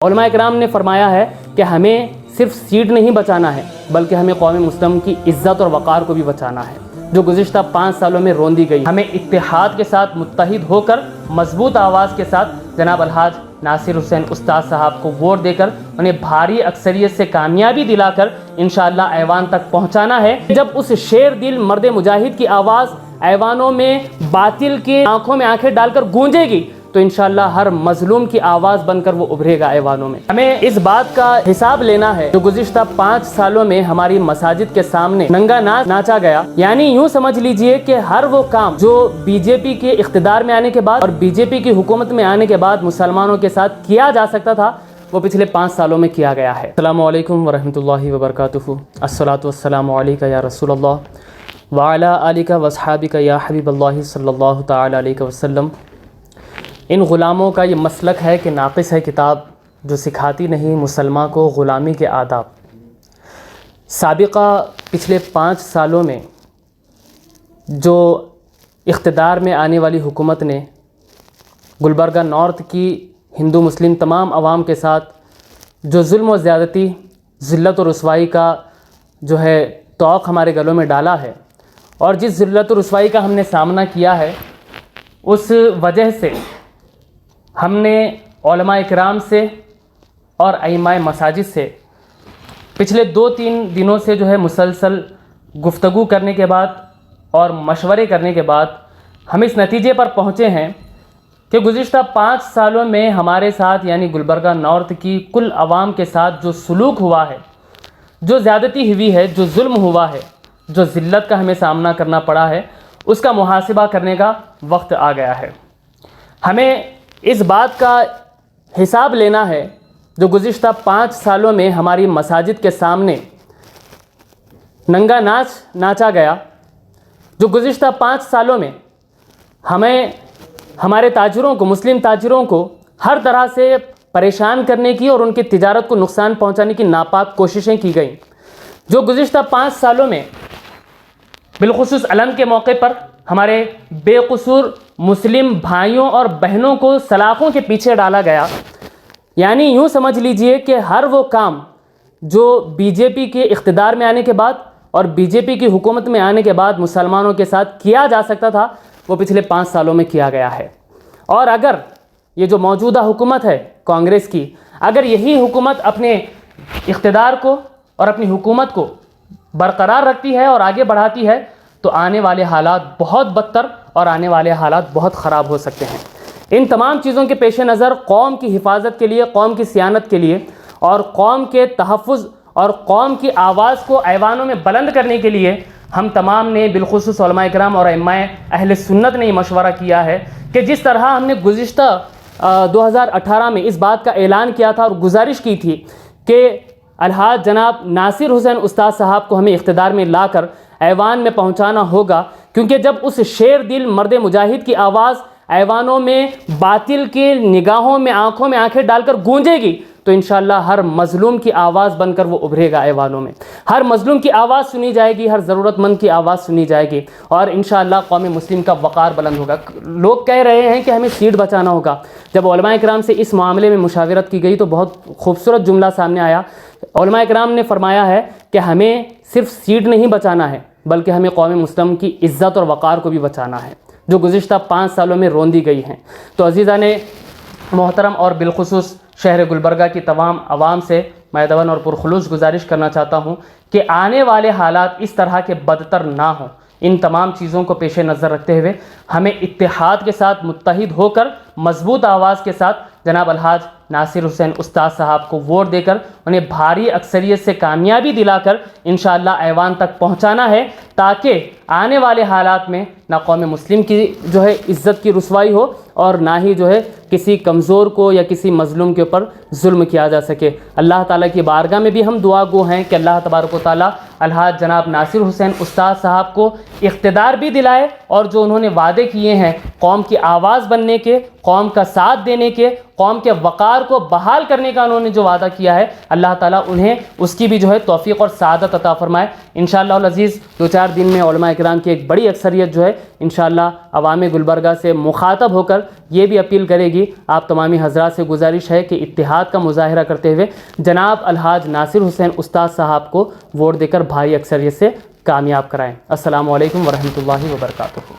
علماء اکرام نے فرمایا ہے کہ ہمیں صرف سیٹ نہیں بچانا ہے بلکہ ہمیں قوم مسلم کی عزت اور وقار کو بھی بچانا ہے، جو گزشتہ 5 سالوں میں روندی گئی۔ ہمیں اتحاد کے ساتھ متحد ہو کر مضبوط آواز کے ساتھ جناب الحاج ناصر حسین استاد صاحب کو ووٹ دے کر انہیں بھاری اکثریت سے کامیابی دلا کر انشاءاللہ ایوان تک پہنچانا ہے۔ جب اس شیر دل مرد مجاہد کی آواز ایوانوں میں باطل کی آنکھوں میں آنکھیں ڈال کر گونجے گی تو انشاءاللہ ہر مظلوم کی آواز بن کر وہ ابھرے گا ایوانوں میں۔ ہمیں اس بات کا حساب لینا ہے جو گزشتہ 5 سالوں میں ہماری مساجد کے سامنے ننگا ناچ ناچا گیا، یعنی یوں سمجھ لیجئے کہ ہر وہ کام جو بی جے پی کے اقتدار میں آنے کے بعد اور بی جے پی کی حکومت میں آنے کے بعد مسلمانوں کے ساتھ کیا جا سکتا تھا وہ پچھلے 5 سالوں میں کیا گیا ہے۔ السلام علیکم ورحمۃ اللہ وبرکاتہ۔ الصلاۃ والسلام علیک یا رسول اللہ وعلی آلک واصحابک یا حبیب اللہ صلی اللہ تعالی علیہ وسلم۔ ان غلاموں کا یہ مسلک ہے کہ ناقص ہے کتاب جو سکھاتی نہیں مسلمان کو غلامی کے آداب۔ سابقہ پچھلے 5 سالوں میں جو اقتدار میں آنے والی حکومت نے گلبرگہ نارتھ کی ہندو مسلم تمام عوام کے ساتھ جو ظلم و زیادتی، ذلت و رسوائی کا جو ہے طوق ہمارے گلوں میں ڈالا ہے، اور جس ذلت و رسوائی کا ہم نے سامنا کیا ہے اس وجہ سے ہم نے علماء اکرام سے اور ائمہ مساجد سے پچھلے 2-3 دنوں سے جو ہے مسلسل گفتگو کرنے کے بعد اور مشورے کرنے کے بعد ہم اس نتیجے پر پہنچے ہیں کہ گزشتہ 5 سالوں میں ہمارے ساتھ یعنی گلبرگہ نارتھ کی کل عوام کے ساتھ جو سلوک ہوا ہے، جو زیادتی ہوئی ہے، جو ظلم ہوا ہے، جو ذلت کا ہمیں سامنا کرنا پڑا ہے، اس کا محاسبہ کرنے کا وقت آ گیا ہے۔ ہمیں اس بات کا حساب لینا ہے جو گزشتہ 5 سالوں میں ہماری مساجد کے سامنے ننگا ناچ ناچا گیا، جو گزشتہ 5 سالوں میں ہمارے تاجروں کو، مسلم تاجروں کو ہر طرح سے پریشان کرنے کی اور ان کی تجارت کو نقصان پہنچانے کی ناپاک کوششیں کی گئیں، جو گزشتہ 5 سالوں میں بالخصوص علم کے موقع پر ہمارے بے قصور مسلم بھائیوں اور بہنوں کو سلاخوں کے پیچھے ڈالا گیا۔ یعنی یوں سمجھ لیجئے کہ ہر وہ کام جو بی جے پی کے اقتدار میں آنے کے بعد اور بی جے پی کی حکومت میں آنے کے بعد مسلمانوں کے ساتھ کیا جا سکتا تھا وہ پچھلے 5 سالوں میں کیا گیا ہے۔ اور اگر یہ جو موجودہ حکومت ہے کانگریس کی، اگر یہی حکومت اپنے اقتدار کو اور اپنی حکومت کو برقرار رکھتی ہے اور آگے بڑھاتی ہے تو آنے والے حالات بہت بدتر اور آنے والے حالات بہت خراب ہو سکتے ہیں۔ ان تمام چیزوں کے پیش نظر قوم کی حفاظت کے لیے، قوم کی صیانت کے لیے اور قوم کے تحفظ اور قوم کی آواز کو ایوانوں میں بلند کرنے کے لیے ہم تمام نے بالخصوص علماء اکرام اور ائمہ اہل سنت نے یہ مشورہ کیا ہے کہ جس طرح ہم نے گزشتہ 2018 میں اس بات کا اعلان کیا تھا اور گزارش کی تھی کہ الحاج جناب ناصر حسین استاد صاحب کو ہمیں اقتدار میں لا کر ایوان میں پہنچانا ہوگا، کیونکہ جب اس شیر دل مرد مجاہد کی آواز ایوانوں میں باطل کی نگاہوں میں آنکھوں میں آنکھیں ڈال کر گونجے گی تو انشاءاللہ ہر مظلوم کی آواز بن کر وہ ابھرے گا ایوانوں میں، ہر مظلوم کی آواز سنی جائے گی، ہر ضرورت مند کی آواز سنی جائے گی اور انشاءاللہ قوم مسلم کا وقار بلند ہوگا۔ لوگ کہہ رہے ہیں کہ ہمیں سیٹ بچانا ہوگا۔ جب علماء اکرام سے اس معاملے میں مشاورت کی گئی تو بہت خوبصورت جملہ سامنے آیا۔ علماء اکرام نے فرمایا ہے کہ ہمیں صرف سیٹ نہیں بچانا ہے بلکہ ہمیں قوم مسلم کی عزت اور وقار کو بھی بچانا ہے، جو گزشتہ 5 سالوں میں روندی گئی ہیں۔ تو عزیزان محترم اور بالخصوص شہر گلبرگہ کی تمام عوام سے میں دون اور پرخلوص گزارش کرنا چاہتا ہوں کہ آنے والے حالات اس طرح کے بدتر نہ ہوں۔ ان تمام چیزوں کو پیش نظر رکھتے ہوئے ہمیں اتحاد کے ساتھ متحد ہو کر مضبوط آواز کے ساتھ جناب الحاج ناصر حسین استاد صاحب کو ووٹ دے کر انہیں بھاری اکثریت سے کامیابی دلا کر انشاءاللہ ایوان تک پہنچانا ہے، تاکہ آنے والے حالات میں نہ قوم مسلم کی جو ہے عزت کی رسوائی ہو اور نہ ہی جو ہے کسی کمزور کو یا کسی مظلوم کے اوپر ظلم کیا جا سکے۔ اللہ تعالیٰ کی بارگاہ میں بھی ہم دعا گو ہیں کہ اللہ تبارک و تعالیٰ الحاج جناب ناصر حسین استاد صاحب کو اقتدار بھی دلائے اور جو انہوں نے وعدے کیے ہیں قوم کی آواز بننے کے قوم کا ساتھ دینے کے، قوم کے وقار کو بحال کرنے کا انہوں نے جو وعدہ کیا ہے، اللہ تعالیٰ انہیں اس کی بھی جو ہے توفیق اور سعادت عطا فرمائے۔ انشاءاللہ العزیز 2-4 دن میں علماء کرام کی ایک بڑی اکثریت جو ہے انشاءاللہ عوام گلبرگہ سے مخاطب ہو کر یہ بھی اپیل کرے گی۔ آپ تمامی حضرات سے گزارش ہے کہ اتحاد کا مظاہرہ کرتے ہوئے جناب الحاج ناصر حسین استاد صاحب کو ووٹ دے کر بھاری اکثریت سے کامیاب کرائیں۔ السلام علیکم ورحمۃ اللہ وبرکاتہ۔